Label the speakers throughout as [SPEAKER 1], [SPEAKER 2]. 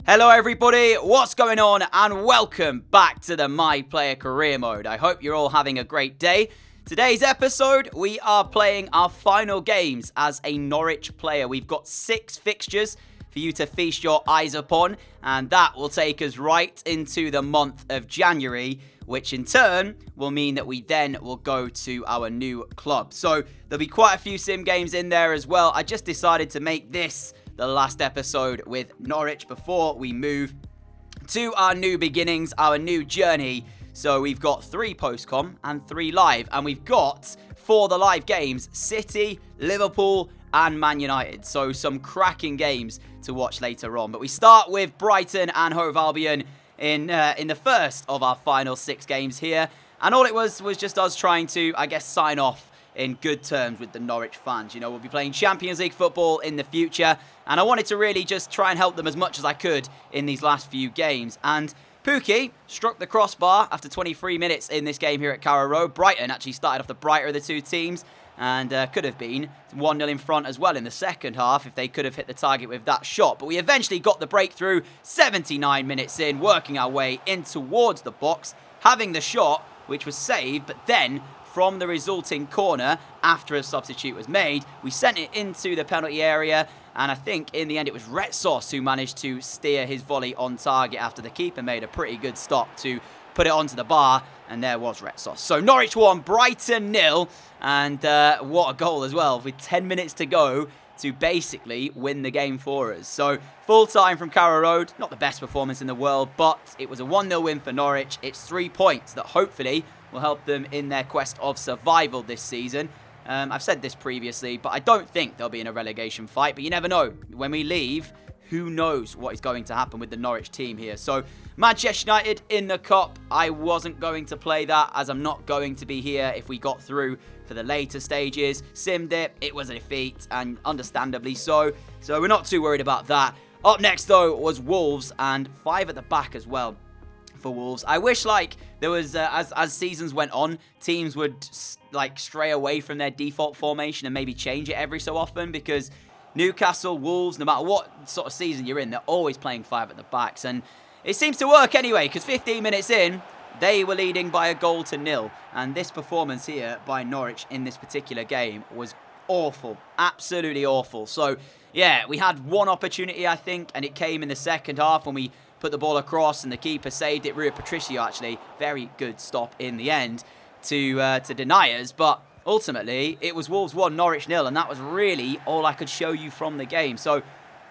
[SPEAKER 1] Hello everybody, what's going on, and welcome back to the My Player Career Mode. I hope you're all having a great day. Today's episode, we are playing our final games as a Norwich player. We've got 6 fixtures for you to feast your eyes upon, and that will take us right into the month of January, which in turn will mean that we then will go to our new club. So there'll be quite a few sim games in there as well. I just decided to make this the last episode with Norwich before we move to our new beginnings, our new journey. So we've got 3 post-com and 3 live, and we've got, for the live games, City, Liverpool and Man United. So some cracking games to watch later on. But we start with Brighton and Hove Albion in the first of our final 6 games here. And all it was just us trying to, I guess, sign off in good terms with the Norwich fans. You know, we'll be playing Champions League football in the future, and I wanted to really just try and help them as much as I could in these last few games. And Pookie struck the crossbar after 23 minutes in this game here at Carrow Road. Brighton actually started off the brighter of the 2 teams, and could have been 1-0 in front as well in the second half if they could have hit the target with that shot. But we eventually got the breakthrough 79 minutes in, working our way in towards the box, having the shot, which was saved, but then from the resulting corner, after a substitute was made, we sent it into the penalty area, and I think in the end it was Retsos who managed to steer his volley on target after the keeper made a pretty good stop to put it onto the bar, and there was Retsos. So Norwich 1, Brighton 0, and what a goal as well, with 10 minutes to go to basically win the game for us. So full time from Carrow Road, not the best performance in the world, but it was a 1-0 win for Norwich. It's 3 points that hopefully will help them in their quest of survival this season. I've said this previously, but I don't think they'll be in a relegation fight, but you never know. When we leave, who knows what is going to happen with the Norwich team here. So Manchester United in the cup, I wasn't going to play that, as I'm not going to be here if we got through for the later stages. Simmed it was a defeat, and understandably so. So we're not too worried about that. Up next though was Wolves, and 5 at the back as well for Wolves. I wish there was as seasons went on, teams would stray away from their default formation and maybe change it every so often, because Newcastle, Wolves, no matter what sort of season you're in, they're always playing 5 at the backs, and it seems to work anyway, because 15 minutes in, they were leading by 1-0, and this performance here by Norwich in this particular game was awful, absolutely awful. So yeah, we had one opportunity, I think, and it came in the second half when we put the ball across and the keeper saved it. Rui Patricio, actually, very good stop in the end to deny us, but ultimately it was Wolves 1, Norwich 0, and that was really all I could show you from the game. So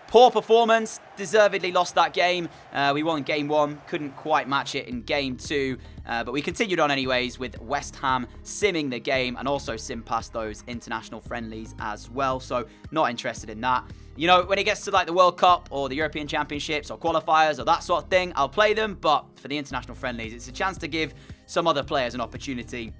[SPEAKER 1] poor performance, deservedly lost that game. We won game 1, couldn't quite match it in game 2, but we continued on anyways with West Ham simming the game and also sim past those international friendlies as well. So not interested in that. You know, when it gets to the World Cup or the European Championships or qualifiers or that sort of thing, I'll play them, but for the international friendlies, it's a chance to give some other players an opportunity,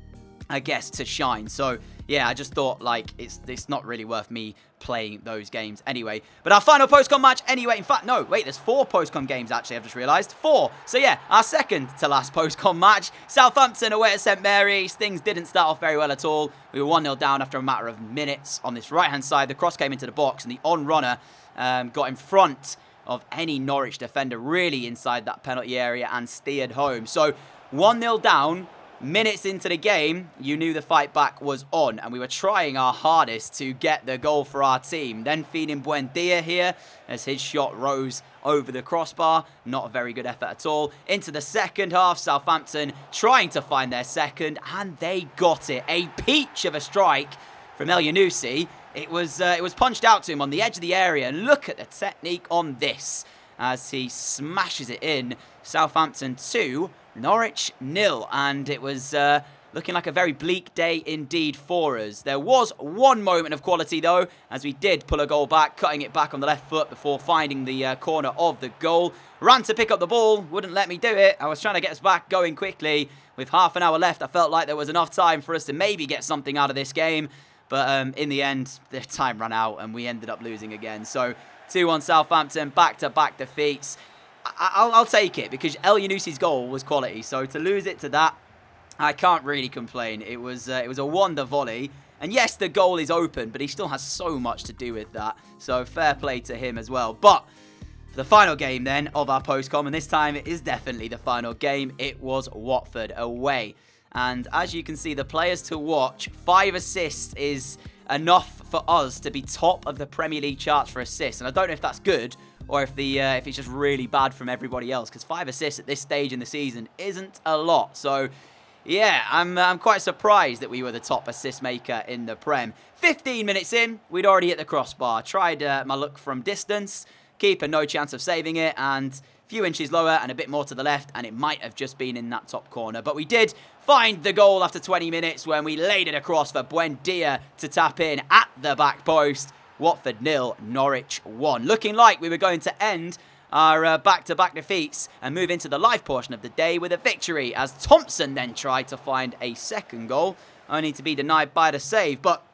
[SPEAKER 1] I guess, to shine. So yeah, I just thought it's not really worth me playing those games anyway. But our final post-com match anyway, in fact, no, wait, there's 4 post-com games actually, I've just realised. 4. So yeah, our second to last post-com match, Southampton away at St Mary's. Things didn't start off very well at all. We were 1-0 down after a matter of minutes on this right-hand side. The cross came into the box, and the on-runner got in front of any Norwich defender really inside that penalty area and steered home. So 1-0 down. Minutes into the game, you knew the fight back was on, and we were trying our hardest to get the goal for our team. Then feeding Buendia here as his shot rose over the crossbar. Not a very good effort at all. Into the second half, Southampton trying to find their second, and they got it. A peach of a strike from El Yunusi. It was punched out to him on the edge of the area, and look at the technique on this as he smashes it in. Southampton 2, Norwich 0, and it was looking like a very bleak day indeed for us. There was one moment of quality though, as we did pull a goal back, cutting it back on the left foot before finding the corner of the goal. Ran to pick up the ball, wouldn't let me do it. I was trying to get us back going quickly. With half an hour left, I felt like there was enough time for us to maybe get something out of this game. But in the end, the time ran out and we ended up losing again. So 2-1 Southampton, back-to-back defeats. I'll take it, because El Yunusi's goal was quality. So to lose it to that, I can't really complain. It was a wonder volley. And yes, the goal is open, but he still has so much to do with that. So fair play to him as well. But For the final game then of our postcom, and this time it is definitely the final game, it was Watford away. And as you can see, the players to watch, 5 assists is enough for us to be top of the Premier League charts for assists. And I don't know if that's good or if it's just really bad from everybody else, because 5 assists at this stage in the season isn't a lot. So yeah, I'm quite surprised that we were the top assist maker in the Prem. 15 minutes in, we'd already hit the crossbar. Tried my luck from distance. Keeper, no chance of saving it, and a few inches lower and a bit more to the left, and it might have just been in that top corner. But we did find the goal after 20 minutes when we laid it across for Buendia to tap in at the back post. Watford 0, Norwich 1. Looking like we were going to end our back-to-back defeats and move into the live portion of the day with a victory, as Thompson then tried to find a second goal, only to be denied by the save. But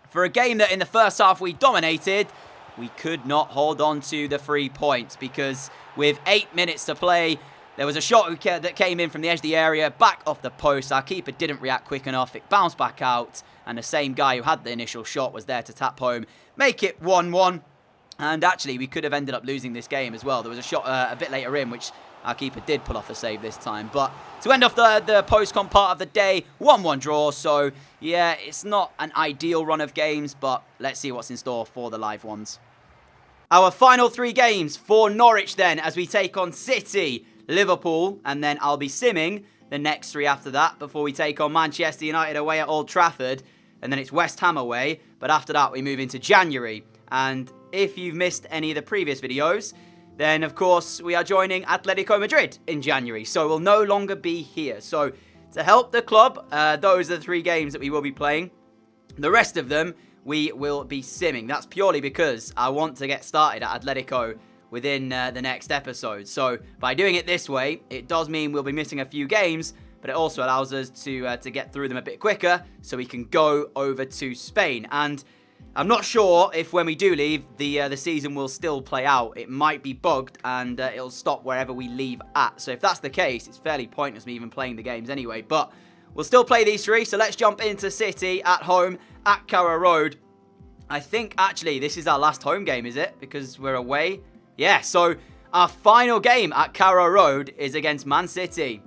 [SPEAKER 1] for a game that in the first half we dominated, we could not hold on to the 3 points, because with 8 minutes to play, there was a shot that came in from the edge of the area, back off the post. Our keeper didn't react quick enough. It bounced back out, and the same guy who had the initial shot was there to tap home, make it 1-1. And actually, we could have ended up losing this game as well. There was a shot a bit later in, which our keeper did pull off a save this time. But to end off the post-com part of the day, 1-1 draw. So, yeah, it's not an ideal run of games, but let's see what's in store for the live ones. Our final 3 games for Norwich then, as we take on City, Liverpool, and then I'll be simming the next 3 after that before we take on Manchester United away at Old Trafford, and then it's West Ham away. But after that, we move into January. And if you've missed any of the previous videos, then of course we are joining Atletico Madrid in January, so we'll no longer be here. So to help the club, those are the 3 games that we will be playing. The rest of them we will be simming. That's purely because I want to get started at Atletico within the next episode. So by doing it this way, it does mean we'll be missing a few games, but it also allows us to get through them a bit quicker so we can go over to Spain. And I'm not sure if when we do leave, the season will still play out. It might be bugged and it'll stop wherever we leave at. So if that's the case, it's fairly pointless me even playing the games anyway. But we'll still play these 3, so let's jump into City at home at Carrow Road. I think actually this is our last home game, is it? Because we're away. Yeah, so our final game at Carrow Road is against Man City.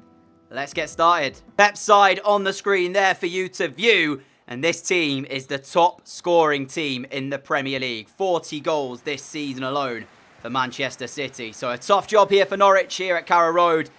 [SPEAKER 1] Let's get started. Pep's side on the screen there for you to view. And this team is the top scoring team in the Premier League. 40 goals this season alone for Manchester City. So a tough job here for Norwich here at Carrow Road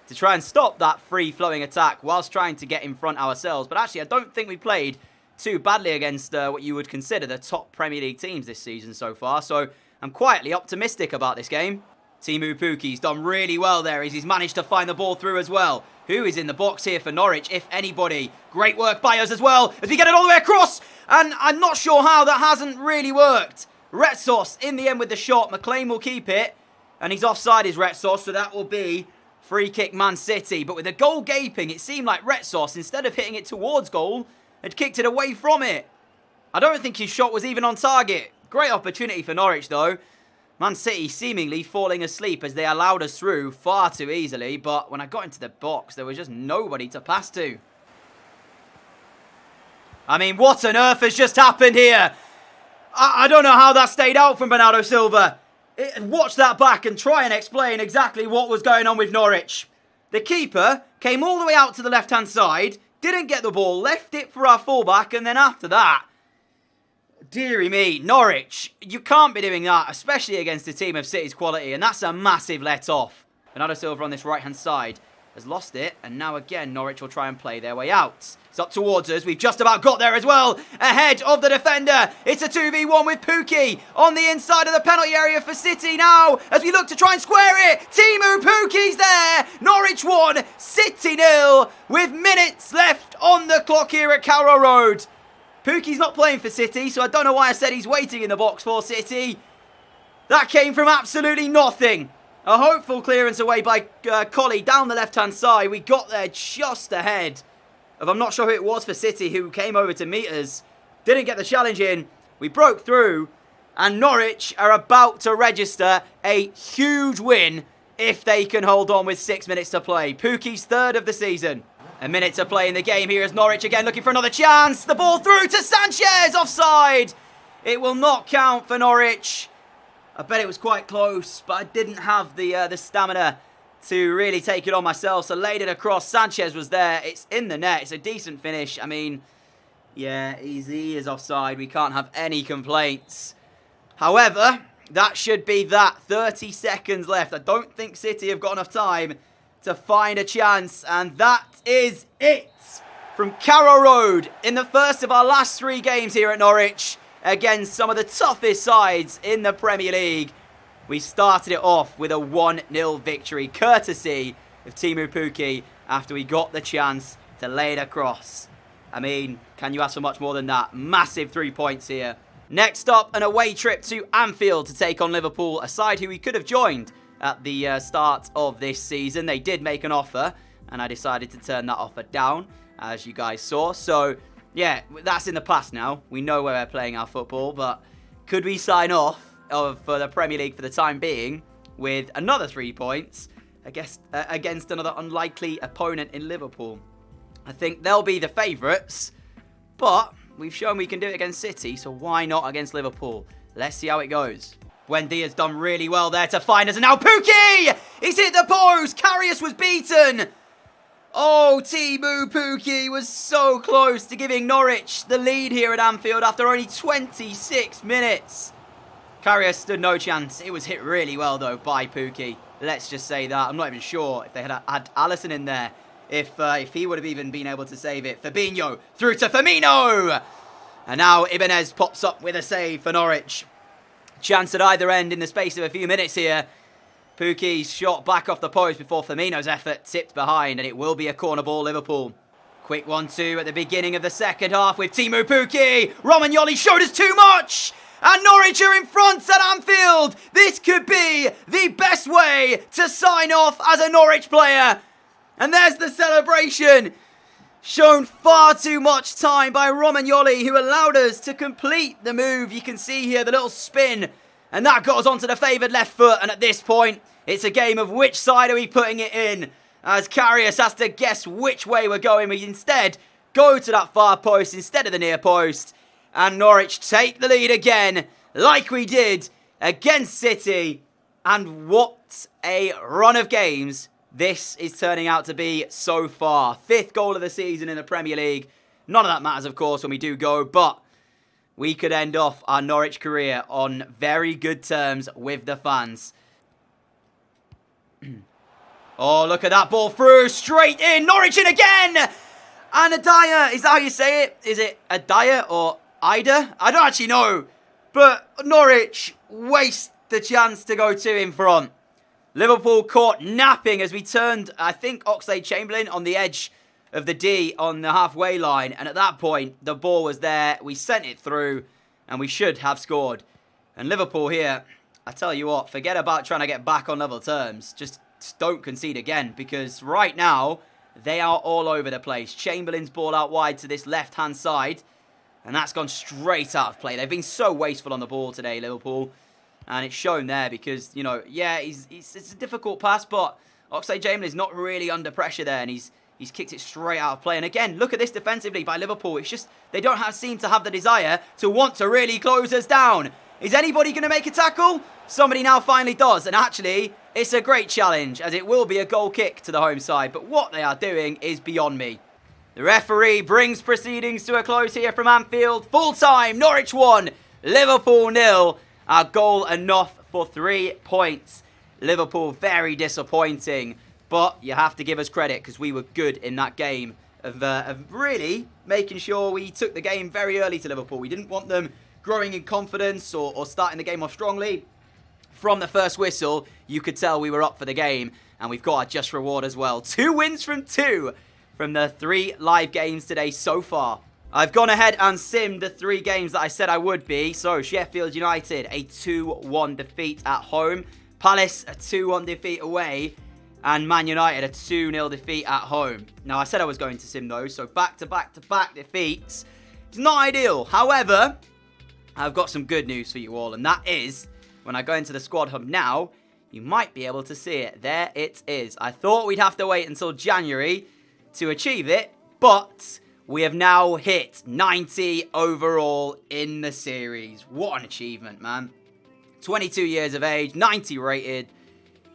[SPEAKER 1] to try and stop that free-flowing attack whilst trying to get in front ourselves. But actually, I don't think we played too badly against what you would consider the top Premier League teams this season so far. So I'm quietly optimistic about this game. Teemu Pukki's done really well there as he's managed to find the ball through as well. Who is in the box here for Norwich, if anybody? Great work by us as well as we get it all the way across. And I'm not sure how that hasn't really worked. Retsos in the end with the shot. McLean will keep it. And he's offside is Retsos, so that will be free kick Man City. But with the goal gaping, it seemed like Retsos, instead of hitting it towards goal, had kicked it away from it. I don't think his shot was even on target. Great opportunity for Norwich though. Man City seemingly falling asleep as they allowed us through far too easily. But when I got into the box, there was just nobody to pass to. I mean, what on earth has just happened here? I don't know how that stayed out from Bernardo Silva. Watch that back and try and explain exactly what was going on with Norwich. The keeper came all the way out to the left-hand side, didn't get the ball, left it for our fullback, and then after that, dearie me, Norwich, you can't be doing that, especially against a team of City's quality, and that's a massive let-off. Bernardo Silva on this right-hand side has lost it, and now again, Norwich will try and play their way out. It's up towards us. We've just about got there as well, ahead of the defender. It's a 2v1 with Pukki on the inside of the penalty area for City now, as we look to try and square it. Teemu Pukki's there. Norwich 1, City 0, with minutes left on the clock here at Carrow Road. Pukki's not playing for City, so I don't know why I said he's waiting in the box for City. That came from absolutely nothing. A hopeful clearance away by Colley down the left-hand side. We got there just ahead of, I'm not sure who it was for City, who came over to meet us. Didn't get the challenge in. We broke through, and Norwich are about to register a huge win if they can hold on with 6 minutes to play. Pukki's 3rd of the season. A minute to play in the game here as Norwich again looking for another chance. The ball through to Sanchez, offside. It will not count for Norwich. I bet it was quite close, but I didn't have the stamina to really take it on myself, so laid it across. Sanchez was there. It's in the net. It's a decent finish. I mean, yeah, he is offside. We can't have any complaints. However, that should be that. 30 seconds left. I don't think City have got enough time to find a chance, and that is it. From Carrow Road, in the first of our last 3 games here at Norwich, against some of the toughest sides in the Premier League, we started it off with a 1-0 victory, courtesy of Teemu Pukki, after we got the chance to lay it across. I mean, can you ask for much more than that? Massive 3 points here. Next up, an away trip to Anfield to take on Liverpool, a side who we could have joined at the start of this season. They did make an offer, and I decided to turn that offer down, as you guys saw. So, yeah, that's in the past now. We know where we're playing our football, but could we sign off for the Premier League for the time being with another 3 points against another unlikely opponent in Liverpool? I think they'll be the favourites, but we've shown we can do it against City, so why not against Liverpool? Let's see how it goes. Wendy has done really well there to find us, and now Pukki! He's hit the post! Karius was beaten! Oh, Teemu Pukki was so close to giving Norwich the lead here at Anfield after only 26 minutes. Karius stood no chance. It was hit really well, though, by Pukki. Let's just say that. I'm not even sure if they had Alisson in there, if he would have even been able to save it. Fabinho through to Firmino! And now Ibanez pops up with a save for Norwich. Chance at either end in the space of a few minutes here. Pukki's shot back off the post before Firmino's effort tipped behind, and it will be a corner ball, Liverpool. Quick 1-2 at the beginning of the second half with Teemu Pukki. Romagnoli showed us too much! And Norwich are in front at Anfield. This could be the best way to sign off as a Norwich player. And there's the celebration. Shown far too much time by Romagnoli, who allowed us to complete the move. You can see here the little spin. And that got us onto the favoured left foot. And at this point, it's a game of which side are we putting it in. As Karius has to guess which way we're going. We instead go to that far post instead of the near post. And Norwich take the lead again, like we did against City. And what a run of games this is turning out to be so far. 5th goal of the season in the Premier League. None of that matters, of course, when we do go. But we could end off our Norwich career on very good terms with the fans. Oh, look at that ball through. Straight in. Norwich in again. And Adaya. Is that how you say it? Is it Adaya or Ida? I don't actually know. But Norwich waste the chance to go 2 in front. Liverpool caught napping as we turned, I think, Oxlade-Chamberlain on the edge of the D on the halfway line. And at that point, the ball was there. We sent it through and we should have scored. And Liverpool here, I tell you what, forget about trying to get back on level terms. Just don't concede again, because right now, they are all over the place. Chamberlain's ball out wide to this left-hand side. And that's gone straight out of play. They've been so wasteful on the ball today, Liverpool. And it's shown there because, you know, yeah, it's a difficult pass, but Oxlade-Chamberlain is not really under pressure there. And he's kicked it straight out of play. And again, look at this defensively by Liverpool. It's just they don't seem to have the desire to want to really close us down. Is anybody going to make a tackle? Somebody now finally does. And actually, it's a great challenge, as it will be a goal kick to the home side. But what they are doing is beyond me. The referee brings proceedings to a close here from Anfield. Full time, Norwich 1, Liverpool 0. Our goal enough for 3 points. Liverpool very disappointing. But you have to give us credit because we were good in that game of really making sure we took the game very early to Liverpool. We didn't want them growing in confidence or starting the game off strongly. From the first whistle, you could tell we were up for the game. And we've got our just reward as well. 2 wins from 2 from the 3 live games today so far. I've gone ahead and simmed the 3 games that I said I would be. So, Sheffield United, a 2-1 defeat at home. Palace, a 2-1 defeat away. And Man United, a 2-0 defeat at home. Now, I said I was going to sim those, so back-to-back defeats. It's not ideal. However, I've got some good news for you all. And that is, when I go into the squad hub now, you might be able to see it. There it is. I thought we'd have to wait until January to achieve it, but we have now hit 90 overall in the series. What an achievement, man. 22 years of age, 90 rated,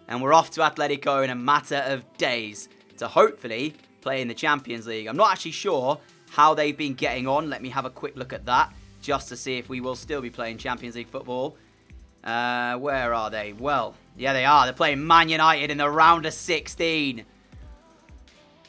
[SPEAKER 1] and we're off to Atletico in a matter of days to hopefully play in the Champions League. I'm not actually sure how they've been getting on. Let me have a quick look at that just to see if we will still be playing Champions League football. Where are they? Well, yeah, they are. They're playing Man United in the round of 16.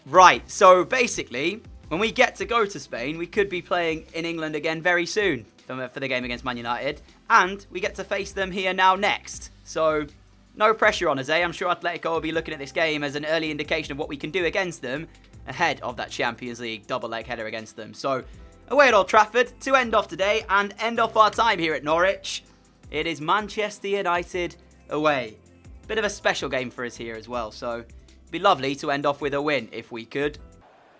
[SPEAKER 1] Right, so basically, when we get to go to Spain, we could be playing in England again very soon for the game against Man United. And we get to face them here now next. So, no pressure on us, eh? I'm sure Atletico will be looking at this game as an early indication of what we can do against them ahead of that Champions League double leg header against them. So, away at Old Trafford to end off today and end off our time here at Norwich. It is Manchester United away. Bit of a special game for us here as well, so it'd be lovely to end off with a win if we could.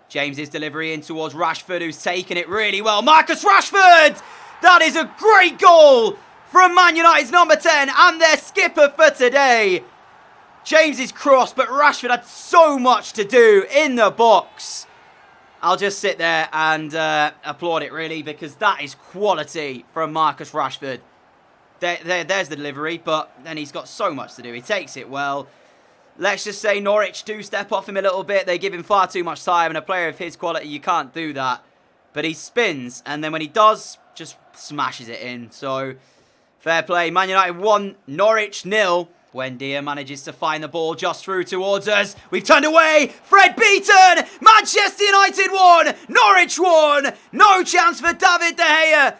[SPEAKER 1] James's delivery in towards Rashford, who's taken it really well. Marcus Rashford! That is a great goal from Man United's number 10 and their skipper for today. James's cross, but Rashford had so much to do in the box. I'll just sit there and applaud it, really, because that is quality from Marcus Rashford. There's the delivery, but then he's got so much to do. He takes it well. Let's just say Norwich do step off him a little bit. They give him far too much time, and a player of his quality, you can't do that. But he spins, and then when he does, just smashes it in. So, fair play. Man United 1, Norwich 0. Buendia manages to find the ball just through towards us. We've turned away. Fred beaten. Manchester United 1, Norwich 1. No chance for David De Gea.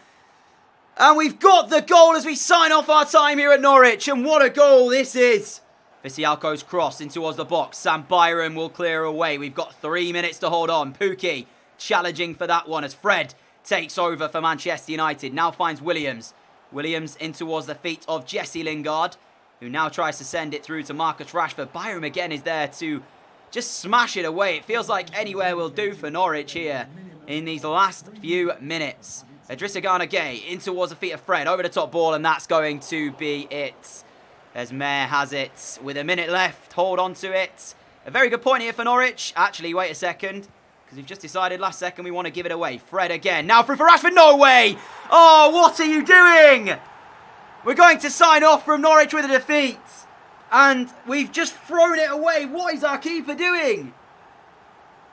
[SPEAKER 1] And we've got the goal as we sign off our time here at Norwich. And what a goal this is. Visialko's cross in towards the box. Sam Byram will clear away. We've got 3 minutes to hold on. Pukki challenging for that one as Fred takes over for Manchester United. Now finds Williams. Williams in towards the feet of Jesse Lingard, who now tries to send it through to Marcus Rashford. Byram again is there to just smash it away. It feels like anywhere will do for Norwich here in these last few minutes. Idrissa Gana Gueye in towards the feet of Fred. Over the top ball, and that's going to be it. As Mayer has it with a minute left. Hold on to it. A very good point here for Norwich. Actually, wait a second, because we've just decided last second we want to give it away. Fred again. Now through for Rashford. No way! Oh, what are you doing? We're going to sign off from Norwich with a defeat. And we've just thrown it away. What is our keeper doing?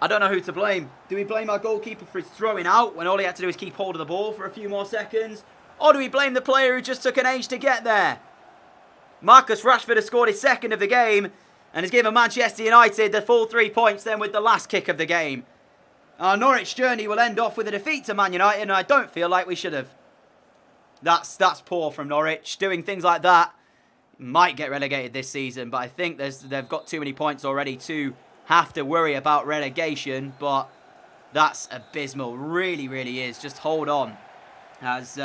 [SPEAKER 1] I don't know who to blame. Do we blame our goalkeeper for his throwing out when all he had to do was keep hold of the ball for a few more seconds? Or do we blame the player who just took an age to get there? Marcus Rashford has scored his second of the game and has given Manchester United the full 3 points then with the last kick of the game. Our Norwich journey will end off with a defeat to Man United, and I don't feel like we should have. That's poor from Norwich. Doing things like that might get relegated this season, but I think they've got too many points already to have to worry about relegation, but that's abysmal. Really, really is. Just hold on. As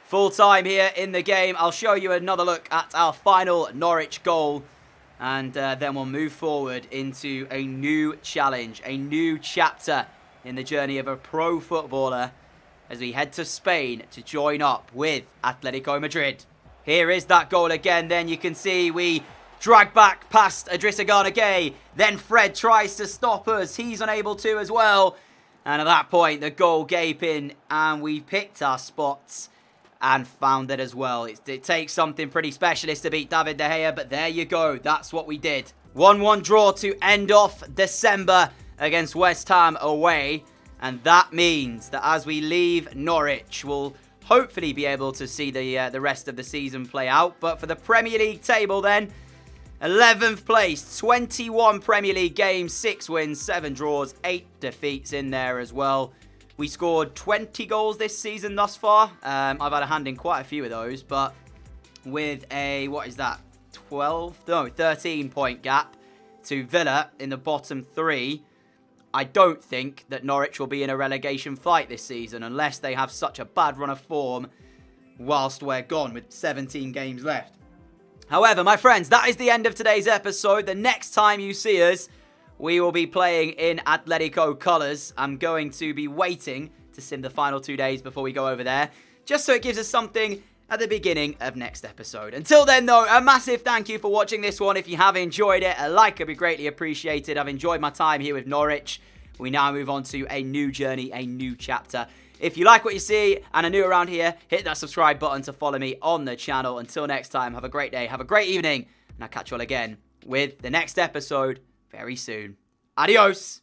[SPEAKER 1] full time here in the game, I'll show you another look at our final Norwich goal, and then we'll move forward into a new challenge, a new chapter in the journey of a pro footballer as we head to Spain to join up with Atletico Madrid. Here is that goal again. Then you can see we drag back past Idrissa Gana Gueye. Then Fred tries to stop us. He's unable to as well. And at that point, the goal gaping, and we picked our spots and found it as well. It takes something pretty specialist to beat David De Gea, but there you go. That's what we did. 1-1 draw to end off December against West Ham away. And that means that as we leave Norwich, we'll hopefully be able to see the rest of the season play out. But for the Premier League table then, 11th place, 21 Premier League games, 6 wins, 7 draws, 8 defeats in there as well. We scored 20 goals this season thus far. I've had a hand in quite a few of those, but with a, 13 point gap to Villa in the bottom 3, I don't think that Norwich will be in a relegation fight this season unless they have such a bad run of form whilst we're gone with 17 games left. However, my friends, that is the end of today's episode. The next time you see us, we will be playing in Atletico colours. I'm going to be waiting to sim the final 2 days before we go over there, just so it gives us something at the beginning of next episode. Until then, though, a massive thank you for watching this one. If you have enjoyed it, a like would be greatly appreciated. I've enjoyed my time here with Norwich. We now move on to a new journey, a new chapter If you like what you see and are new around here, hit that subscribe button to follow me on the channel. Until next time, have a great day, have a great evening, and I'll catch you all again with the next episode very soon. Adios!